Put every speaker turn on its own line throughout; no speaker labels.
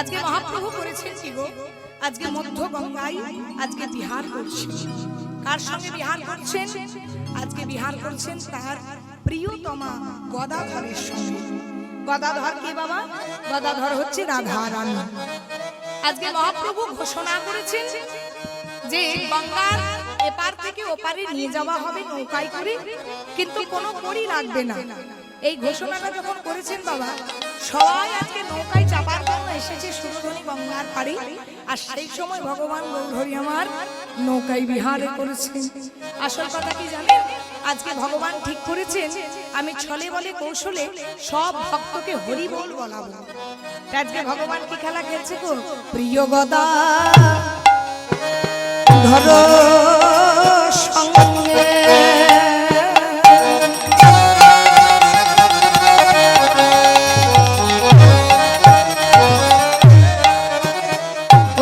আজকে মহাপ্রভু করেছেন কি গো, আজকে মধ্য গঙ্গায় আজকে বিহার করছেন। কার সঙ্গে বিহার করছেন? আজকে বিহার করছেন তার প্রিয়তমা গদাধরের সঙ্গে। গদাধর কে বাবা? গদাধর হচ্ছে রাধা রানী। আজকে মহাপ্রভু ঘোষণা করেছেন যে গঙ্গার এপার থেকে ওপারে নিয়ে যাওয়া হবে নৌকায় করে, কিন্তু কোনো কড়ি লাগবে না। এই ঘোষণাটা যখন করেছেন বাবা, সবাই আজকে নৌকায় চাপার জন্য এসেছে সুরধনী গঙ্গার পাড়ে। আর সেই সময় ভগবান গৌরহরি আমার নৌকায় বিহারে করেছেন। আসল কথা কি জানেন? আজকে ভগবান ঠিক করেছেন আমি ছলে বলে কৌশলে সব ভক্তকে হরি বল বলাবো। আজকে ভগবান কি খেলা খেলছে গো? প্রিয় গদা ধরো সঙ্গে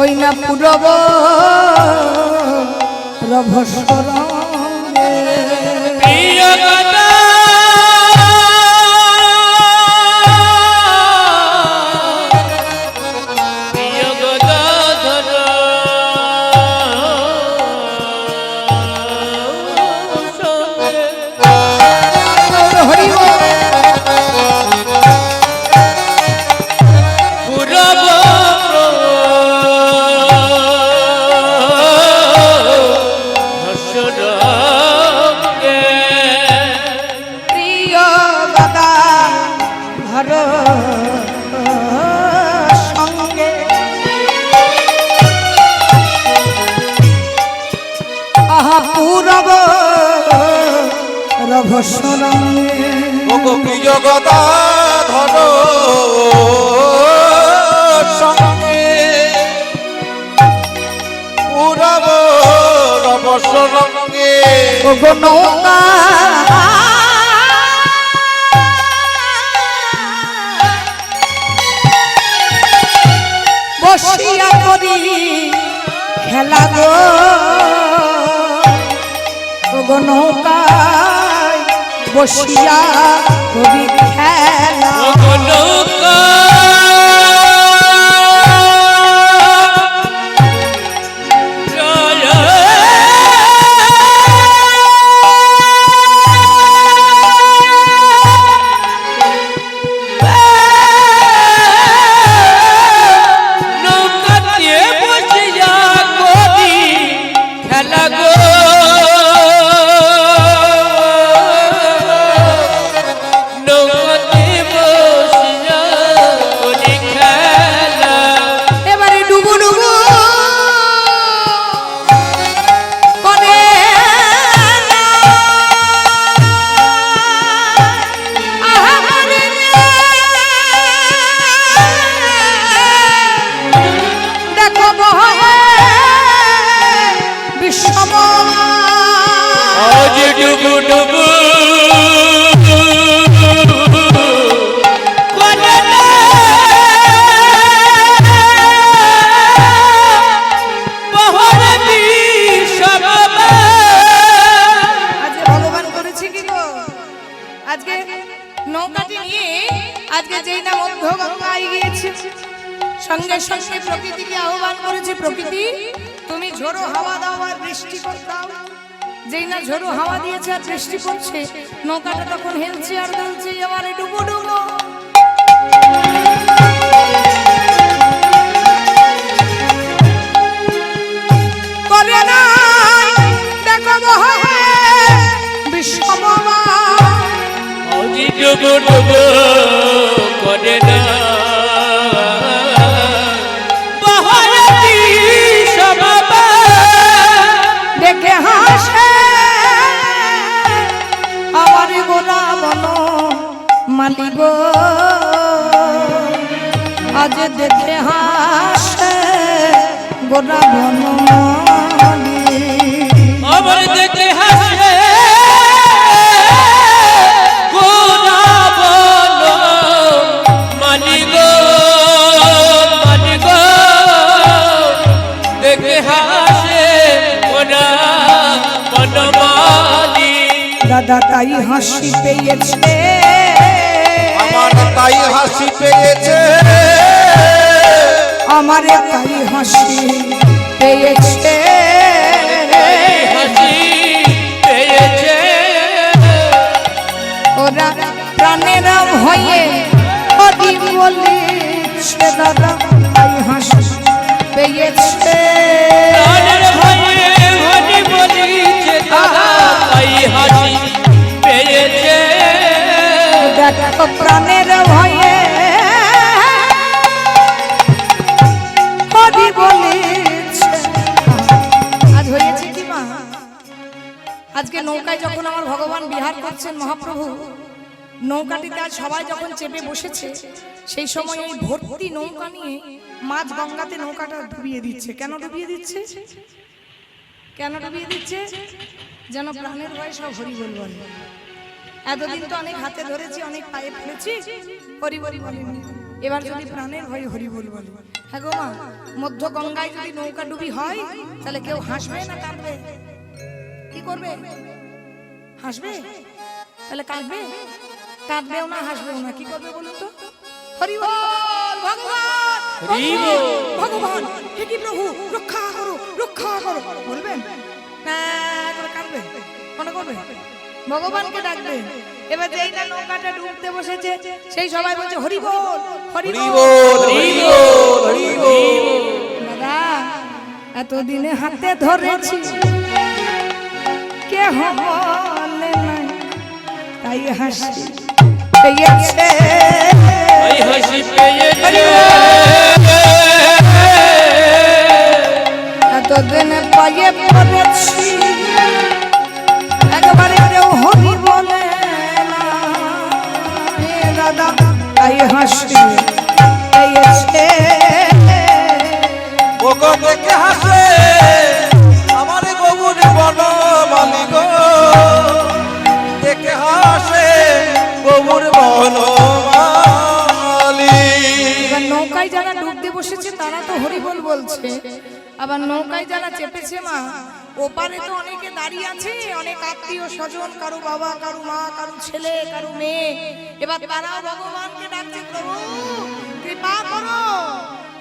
ওই না পুরব রভস্বরঙ্গে প্রিয় গদা
প্রিয় গদা ধরো সঙ্গে পুরব রবসরঙ্গে
নৌকা বসিয়া করি খেলা গো নৌকা বসিয়া কবি খেলা নৌকা সঙ্গে সঙ্গে প্রকৃতিকে আহ্বান করেছে, প্রকৃতি তুমি ঝোড়ো হাওয়া দাও আর বৃষ্টি দাও। যেই না ঝোড়ো হাওয়া দিয়েছে আর বৃষ্টি পড়ছে, নৌকাটা তখন হেলছে আর দুলছে, আমার ডুবো ডুবো করে না। দেখো বিশ্বমা
ডুবো ডুবো করে না
দেখে হাসে আমার গোলা বলো মালিক আজ দেখে হাসে গোলা বলো
আমার দেখে হাসে গোলা বলো মালিক মালিক দেখে হাসে গোলা বনমালী।
দাদা তাই হাসি পেয়েছে,
আমার তাই হাসি পেয়েছে,
আমারে তাই হাসি পেয়েছে,
হাসি পেয়েছে
ওরা প্রাণের ভয়ে হরি বলেছে দাদা তাই হাসি পেয়েছে,
প্রাণের ভয়ে হরি বলেছে দাদা তাই হাসি পেয়েছে।
দেখো প্রাণের ভয়ে হরি বলেছে। আজ হয়েছে কি মা, আজকে নৌকায় যখন আমার ভগবান বিহার করছেন মহাপ্রভু, নৌকাটিতে আজ সবাই যখন চেপে বসেছে, সেই সময় এই ভর্তি নৌকা নিয়ে মাঝ গঙ্গাতে নৌকাটা ডুবিয়ে দিচ্ছে। কেন ডুবিয়ে দিচ্ছে? কেন ডুবিয়ে দিচ্ছে? যেন প্রাণের ভয়ে সব হরি বল বলে। এতদিন তো অনেক হাতে ধরেছি, অনেক পায়ে ফেলেছি, হরি বল বলিনি। এবার যদি প্রাণের ভয়ে হরি বল বলে। হ্যাঁ গো মা, মধ্য গঙ্গায় যদি নৌকা ডুবি হয়, তাহলে কেউ হাসবে না কাঁদবে? কি করবে? হাসবে? তাহলে কাঁদবে? কাঁদবেও না, হাসবেও না, কি করবে বলুন তো? হরি বল ভগবান,
হরি বল।
ভগবান হে কি প্রভু, রক্ষা করো, রক্ষা করো বলবেন না? কাঁদবে? মনে করবে? ভগবানকে ডাকবে। এবার যেই না নৌকাটা ডুবতে বসেছে, সেই সবাই বলছে হরি বল, হরি
হরি
বল,
বল, হরি বল, হরি বল।
দাদা এতদিনে হাতে ধরেছি, কে হলে নাই তাই হাসি পেয়েছে,
তাই হাসি পেয়েছে।
এতদিনে পায়ে পড়েছি, একবারে কেউ হরি বলে না। হে দাদা তাই হাসি পেয়েছে,
ওগো দেখে হাসে আমার গৌর বনমালী গো, দেখে হাসে গৌর বনমালী।
এবার নৌকায় যারা ডুবতে বসেছে তারা তো হরি বল বলছে, আবার নৌকায় যারা চেপেছে মা, ওপারে তো অনেকে দাঁড়িয়ে আছে, অনেক আত্মীয় স্বজন, কারো বাবা, কারো মা, কারো ছেলে, কারো মেয়ে। এবার তারাও ভগবানকে ডাকছে, প্রভু কৃপা করো।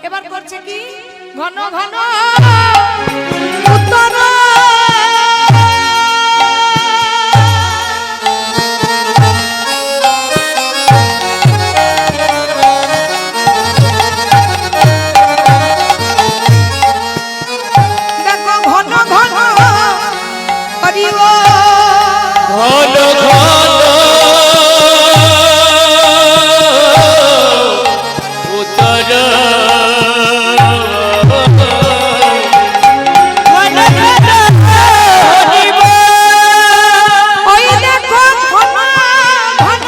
এবার করছে কি? ঘন ঘন উত্তর দেখো, ঘন ঘন হরি বল,
ঘন ঘন উত্তর, ঘন ঘন হরি বল।
ওই দেখো ঘন ঘন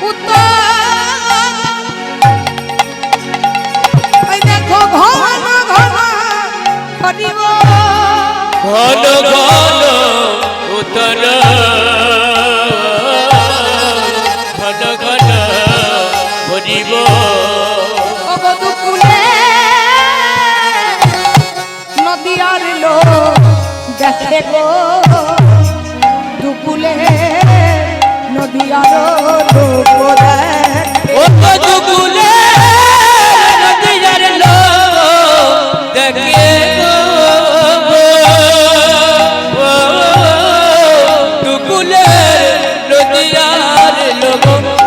উত্তর, ওই দেখো ঘন ঘন হরি বল,
ঘন ঘন উত্তর, ঘন ঘন হরি বল।
ওগো দুকুলে নদীয়ার লোক দেখে গো, দুকুলে নদীয়ার লোক দেখে,
ও তো দুকুলে নদীয়ার লোক দেখে গো, দুকুলে নদীয়ার লোক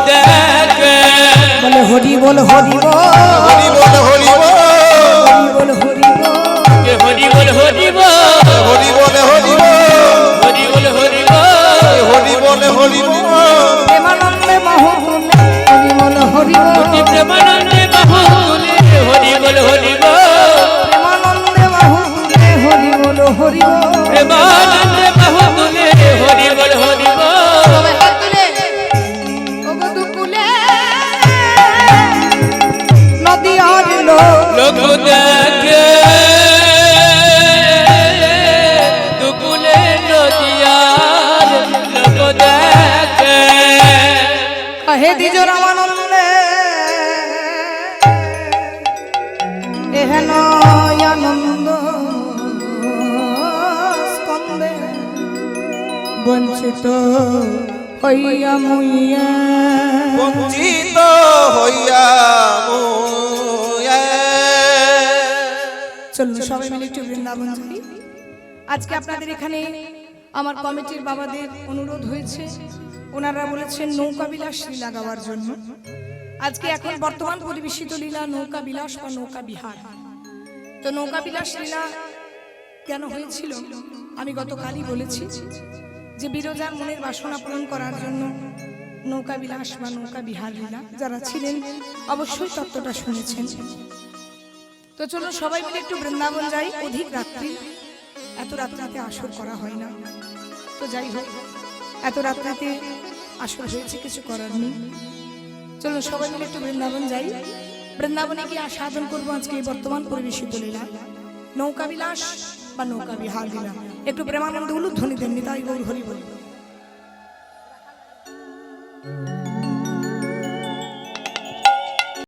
দেখে।
বলে হরি বল, হরি বল,
হরি বল, হরি বল,
হরি বল, হরি বল,
কে হরি বল, হরি বল,
হরি বল, হরি বল,
হরি বল, হরি বল,
হরি বল, হরি বল।
প্রেমানন্দে মহকুলে হরি বল, হরি বল,
অতি প্রেমানন্দে বাহুলে হরি বল, হরি বল,
প্রেমানন্দে মহকুলে হরি বল, হরি বল।
প্রেমানন্দে বাহুলে হরি বল, হরি বল।
সবাই হাত তুলে, ওগো দুকুলে নদীয়ার লোক
লোক দেখে, দুকুলে নদীয়ার লোক দেখে।
হে দ্বিজ রামানন্দে এহেন আনন্দ স্কন্দে বঞ্চিত হইয়া মুইয়া,
বঞ্চিত হইয়া মুয়ে
চলুন সবাই মিলে একটু বৃন্দাবন যাই। আজকে আপনাদের এখানে আমার কমিটির বাবাদের অনুরোধ হয়েছে, ওনারা বলেছেন নৌকা বিলাস লীলা গাওয়ার জন্য। আজকে এখন বর্তমান পরিবেশিত লীলা নৌকা বিলাস বা নৌকা বিহার। তো নৌকা বিলাস লীলা কেন হয়েছিল আমি গতকালই বলেছি যে বিরজার মনের বাসনা পূরণ করার জন্য নৌকা বিলাস বা নৌকা বিহার লীলা। যারা ছিলেন অবশ্যই তত্ত্বটা শুনেছেন। তো চলুন সবাই মিলে একটু বৃন্দাবন যাই। অধিক রাত্রি, এত রাত্রিতে আসর করা হয় না, তো যাই হোক এত রাত্রিতে আসর হয়েছে, কিছু করার নেই। চলুন সবাই মিলে একটু বৃন্দাবন যাই। বৃন্দাবনে গিয়ে সাধন করবো আজকে এই বর্তমান পরিবেশিত লীলা নৌকা বিলাস বা নৌকা বিহার লীলা। একটু প্রেমানন্দ উলুধ্বনি দেননি, তাই গৌর হরি বল।